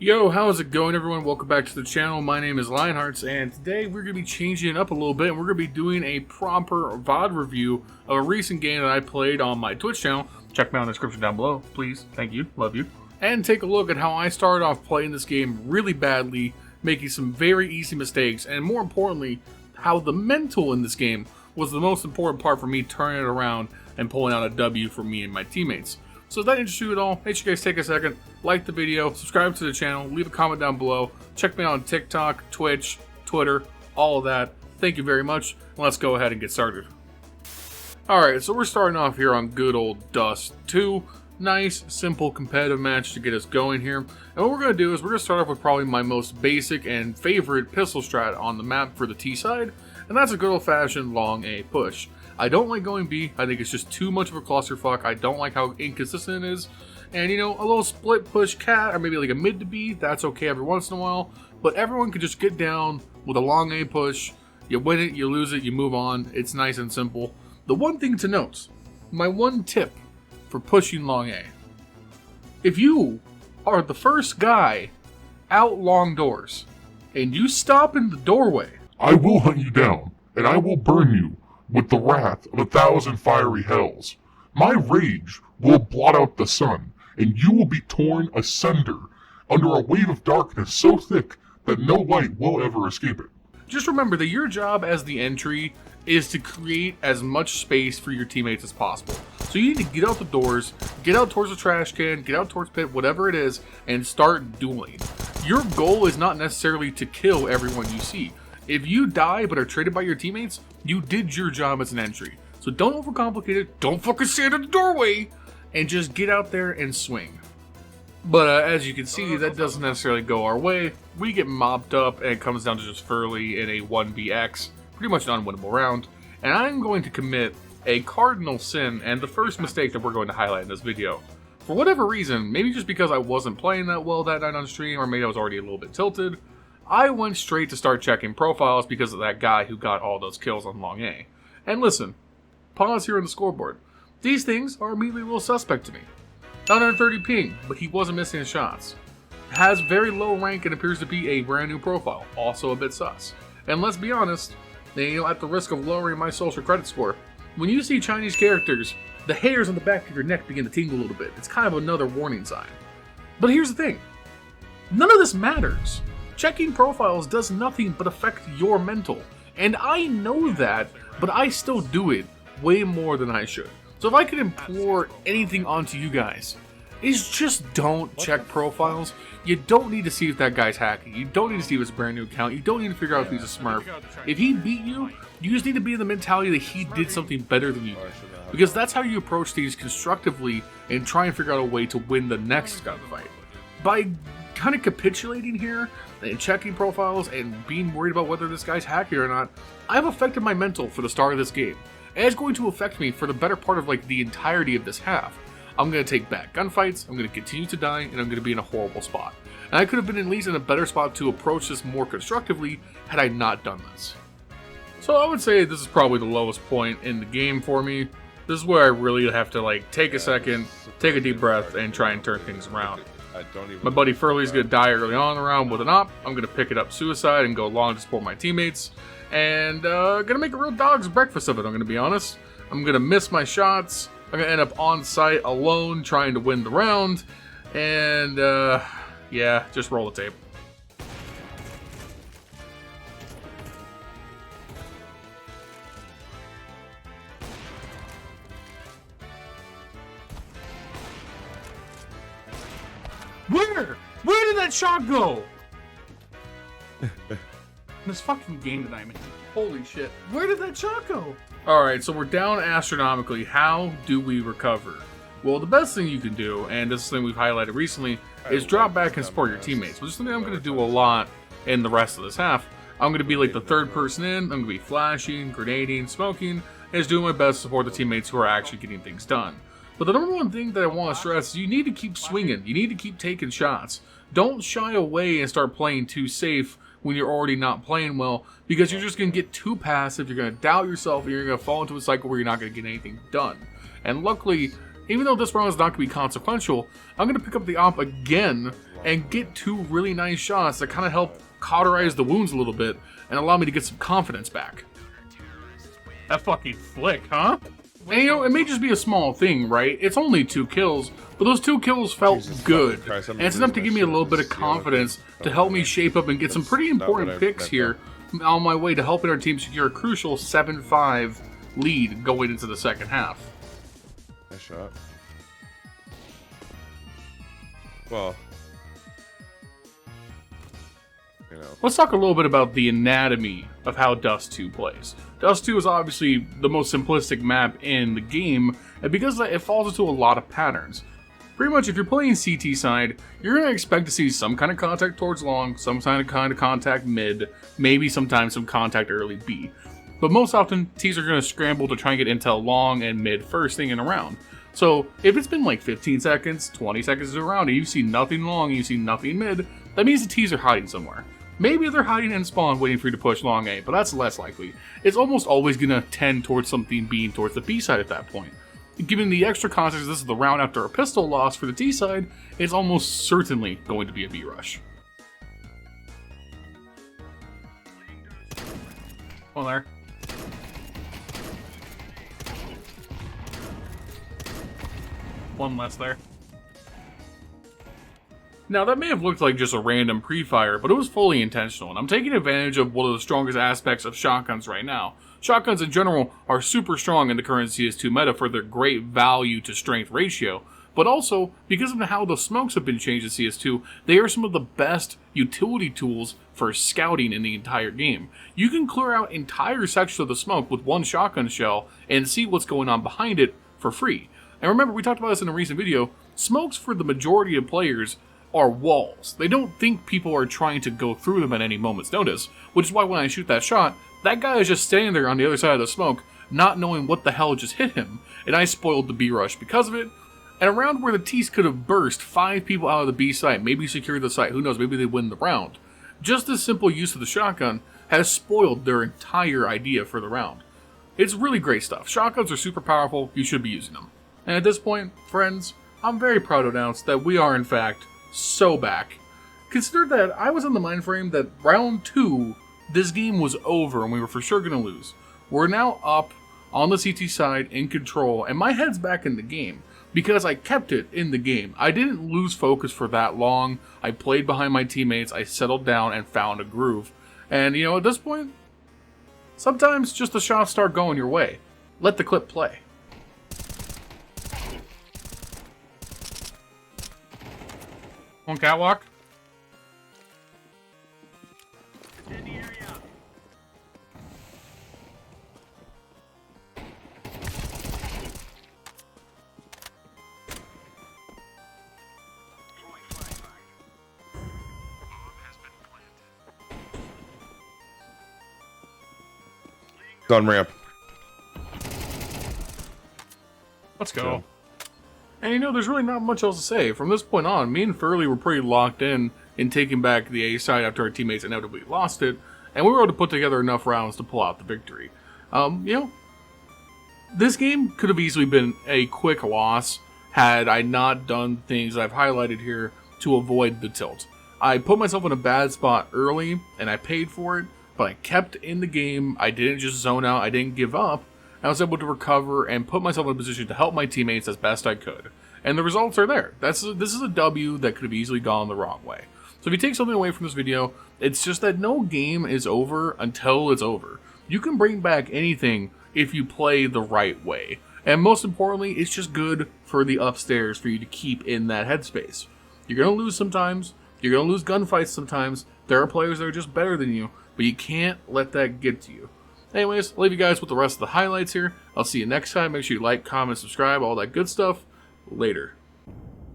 Yo, how's it going, everyone? Welcome back to the channel. My name is Lionhearts, and today we're going to be changing it up a little bit, and we're going to be doing a proper VOD review of a recent game that I played on my Twitch channel. Check me out in the description down below, please. Thank you. Love you. And take a look at how I started off playing this game really badly, making some very easy mistakes, and more importantly, how the mental in this game was the most important part for me turning it around and pulling out a W for me and my teammates. So if that interests you at all, make sure you guys take a second, like the video, subscribe to the channel, leave a comment down below, check me out on TikTok, Twitch, Twitter, all of that. Thank you very much, and let's go ahead and get started. Alright, so we're starting off here on good old Dust 2. Nice, simple, competitive match to get us going here. And what we're going to do is we're going to start off with probably my most basic and favorite pistol strat on the map for the T side, and that's a good old-fashioned long A push. I don't like going B. I think it's just too much of a clusterfuck. I don't like how inconsistent it is. And, you know, a little split push cat, or maybe like a mid to B, that's okay every once in a while. But everyone can just get down with a long A push. You win it, you lose it, you move on. It's nice and simple. The one thing to note, my one tip for pushing long A. If you are the first guy out long doors, and you stop in the doorway, I will hunt you down, and I will burn you with the wrath of 1,000 fiery hells. My rage will blot out the sun, and you will be torn asunder under a wave of darkness so thick that no light will ever escape it. just remember that your job as the entry is to create as much space for your teammates as possible. So you need to get out the doors, get out towards the trash can, get out towards pit, whatever it is, and start dueling. Your goal is not necessarily to kill everyone you see. If you die but are traded by your teammates, you did your job as an entry. So don't overcomplicate it, don't fucking stand in the doorway, and just get out there and swing. But as you can see, that doesn't necessarily go our way. We get mopped up, and it comes down to just Furley in a 1vx, pretty much an unwinnable round. And I'm going to commit a cardinal sin, and the first mistake that we're going to highlight in this video. For whatever reason, maybe just because I wasn't playing that well that night on stream, or maybe I was already a little bit tilted, I went straight to start checking profiles because of that guy who got all those kills on long A. And listen, pause here on the scoreboard. These things are immediately a little suspect to me. 930 ping, but he wasn't missing his shots. Has very low rank and appears to be a brand new profile, also a bit sus. And let's be honest, at the risk of lowering my social credit score, when you see Chinese characters, the hairs on the back of your neck begin to tingle a little bit. It's kind of another warning sign. But here's the thing, none of this matters. Checking profiles does nothing but affect your mental. And I know that, but I still do it way more than I should. So if I could implore anything onto you guys, is just don't check profiles. You don't need to see if that guy's hacking. You don't need to see if it's a brand new account. You don't need to figure out if he's a smurf. If he beat you, you just need to be in the mentality that he did something better than you did. Because that's how you approach things constructively and try and figure out a way to win the next gunfight. By kind of capitulating here and checking profiles and being worried about whether this guy's hacking or not, I've affected my mental for the start of this game. And it's going to affect me for the better part of the entirety of this half. I'm going to take back gunfights, I'm going to continue to die, and I'm going to be in a horrible spot. And I could have been at least in a better spot to approach this more constructively had I not done this. So I would say this is probably the lowest point in the game for me. This is where I really have to take a second, take a deep breath, and try and turn things around. My buddy Furley's going to die early on in the round with an op. I'm going to pick it up suicide and go long to support my teammates. And going to make a real dog's breakfast of it, I'm going to be honest. I'm going to miss my shots. I'm going to end up on site alone trying to win the round. And yeah, just roll the tape. Where did that shot go? This fucking game that I'm in. Holy shit. Where did that shot go? Alright, so we're down astronomically. How do we recover? Well, the best thing you can do, and this is something we've highlighted recently, is drop back and support your teammates. Which is something I'm going to do a lot in the rest of this half. I'm going to be the third person in. I'm going to be flashing, grenading, smoking, and just doing my best to support the teammates who are actually getting things done. But the number one thing that I want to stress is you need to keep swinging. You need to keep taking shots. Don't shy away and start playing too safe when you're already not playing well, because you're just going to get too passive, you're going to doubt yourself, and you're going to fall into a cycle where you're not going to get anything done. And luckily, even though this round is not going to be consequential, I'm going to pick up the op again and get 2 really nice shots that kind of help cauterize the wounds a little bit and allow me to get some confidence back. That fucking flick, huh? And you know, it may just be a small thing, right? It's only 2 kills, but those 2 kills felt good. And it's enough to give me a little bit of confidence to help me shape up and get some pretty important picks here on my way to helping our team secure a crucial 7-5 lead going into the second half. Nice shot. Well, you know. Let's talk a little bit about the anatomy of how Dust 2 plays. Dust 2 is obviously the most simplistic map in the game, and because it falls into a lot of patterns. Pretty much, if you're playing CT side, you're going to expect to see some kind of contact towards long, some kind of contact mid, maybe sometimes some contact early B. But most often, Ts are going to scramble to try and get intel long and mid first thing in a round. So, if it's been like 15 seconds, 20 seconds of a round, and you see nothing long, you see nothing mid, that means the Ts are hiding somewhere. Maybe they're hiding in spawn waiting for you to push long A, but that's less likely. It's almost always going to tend towards something being towards the B side at that point. Given the extra context this is the round after a pistol loss for the T side, it's almost certainly going to be a B rush. One there. One less there. Now, that may have looked like just a random pre-fire, but it was fully intentional, and I'm taking advantage of one of the strongest aspects of shotguns right now. Shotguns in general are super strong in the current CS2 meta for their great value to strength ratio, but also, because of how the smokes have been changed in CS2, they are some of the best utility tools for scouting in the entire game. You can clear out entire sections of the smoke with one shotgun shell and see what's going on behind it for free. And remember, we talked about this in a recent video, smokes for the majority of players are walls. They don't think people are trying to go through them at any moment's notice, which is why when I shoot that shot, that guy is just standing there on the other side of the smoke, not knowing what the hell just hit him, and I spoiled the B rush because of it. And around where the T's could have burst 5 people out of the B site, maybe secured the site, who knows, maybe they win the round. Just this simple use of the shotgun has spoiled their entire idea for the round. It's really great stuff. Shotguns are super powerful, you should be using them. And at this point, friends, I'm very proud to announce that we are in fact so back. Consider that I was in the mind frame that round 2, this game was over and we were for sure going to lose. We're now up on the CT side in control, and my head's back in the game because I kept it in the game. I didn't lose focus for that long. I played behind my teammates, I settled down and found a groove. And you know, at this point, sometimes just the shots start going your way. Let the clip play. One catwalk. On ramp. Let's go. And you know, there's really not much else to say. From this point on, me and Furley were pretty locked in taking back the A side after our teammates inevitably lost it, and we were able to put together enough rounds to pull out the victory. You know, this game could have easily been a quick loss had I not done things I've highlighted here to avoid the tilt. I put myself in a bad spot early, and I paid for it, but I kept in the game. I didn't just zone out, I didn't give up. I was able to recover and put myself in a position to help my teammates as best I could. And the results are there. This is a W that could have easily gone the wrong way. So if you take something away from this video, it's just that no game is over until it's over. You can bring back anything if you play the right way. And most importantly, it's just good for the upstairs for you to keep in that headspace. You're going to lose sometimes. You're going to lose gunfights sometimes. There are players that are just better than you, but you can't let that get to you. Anyways, I'll leave you guys with the rest of the highlights here. I'll see you next time. Make sure you like, comment, subscribe, all that good stuff. Later.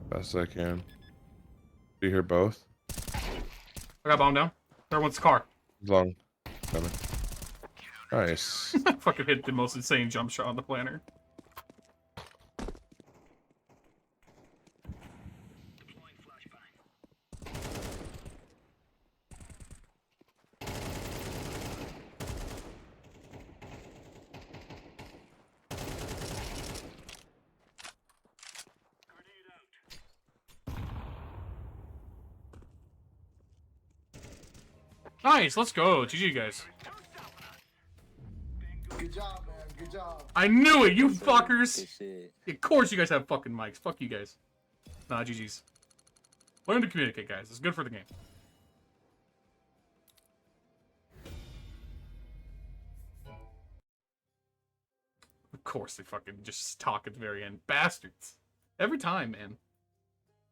Best I can. Do you hear both? I got bomb down. There went the car. Long. Coming. Nice. I fucking hit the most insane jump shot on the planner. Nice, let's go. GG, guys. Good job, man. Good job. I knew it, you Good fuckers! shit. Of course you guys have fucking mics. Fuck you guys. Nah, GG's. Learn to communicate, guys. It's good for the game. Of course they fucking just talk at the very end. Bastards. Every time, man.